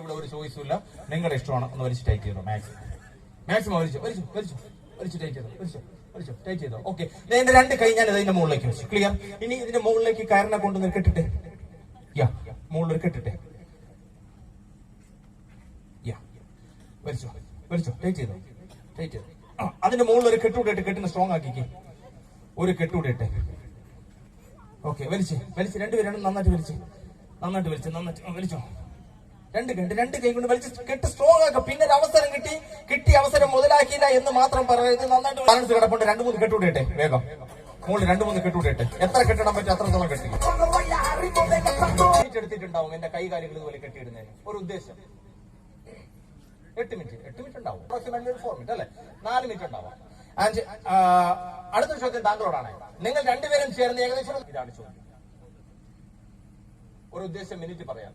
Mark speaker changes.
Speaker 1: ഇവിടെ ഒരു ചോയ്സും ഇല്ല. നിങ്ങളുടെ ഇഷ്ടമാണ്. ഒന്ന് വലിച്ച് ടൈറ്റ് ചെയ്തോ. മാക്സിമം വലിച്ചു ടൈറ്റ് ചെയ്തോ. ടൈറ്റ് ചെയ്തോ. ഓക്കെ, എന്റെ രണ്ട് കൈ ഞാൻ ഇതിന്റെ മുകളിലേക്ക് വെച്ചു. ക്ലിയർ. ഇനി ഇതിന്റെ മുകളിലേക്ക് കയറിനെ കൊണ്ടുവന്ന് കെട്ടിട്ടെ. മുകളിൽ കെട്ടിട്ടെ. വലിച്ചോ. ടൈറ്റ് ചെയ്തോ. അതിന്റെ മുകളിൽ ഒരു കെട്ടുകൂടെ ഇട്ട് കെട്ടിന് സ്ട്രോങ് ആക്കിക്ക്. ഒരു കെട്ടുകൂടെ ഇട്ടെ. ഓക്കെ, വലിച്ച് രണ്ടുപേരും നന്നായിട്ട് വലിച്ചോ. രണ്ട് കൈ കൊണ്ട് വലിച്ച് കെട്ട് സ്ട്രോങ് ആക്കുക. പിന്നെ ഒരു അവസരം കിട്ടി അവസരം മുതലാക്കിയില്ല എന്ന് മാത്രം പറയരുത്. നന്നായിട്ട് ബാലൻസ് കിടപ്പുണ്ട്. 2-3 കെട്ടുകൂടെ വേഗം. മുകളിൽ 2-3 കെട്ടുകൂടെ എത്ര കെട്ടിടാൻ പറ്റും അത്രത്തോളം കെട്ടി. എടുത്തിട്ടുണ്ടാവും എന്റെ കൈകാര്യങ്ങൾ ഇതുപോലെ കെട്ടിയിടുന്നതിന് ഒരു ഉദ്ദേശം. 8 മിനിറ്റ് ഉണ്ടാവും. 4 മിനിറ്റ് അല്ലെ, 4 മിനിറ്റ് ഉണ്ടാവും. അടുത്ത ചോദ്യം താങ്കളോടാണ്. നിങ്ങൾ രണ്ടുപേരും ചേർന്ന് ഏകദേശം ഇതാണ് ചോദ്യം. ഒരു ഉദ്ദേശം മിനിറ്റ് പറയാം.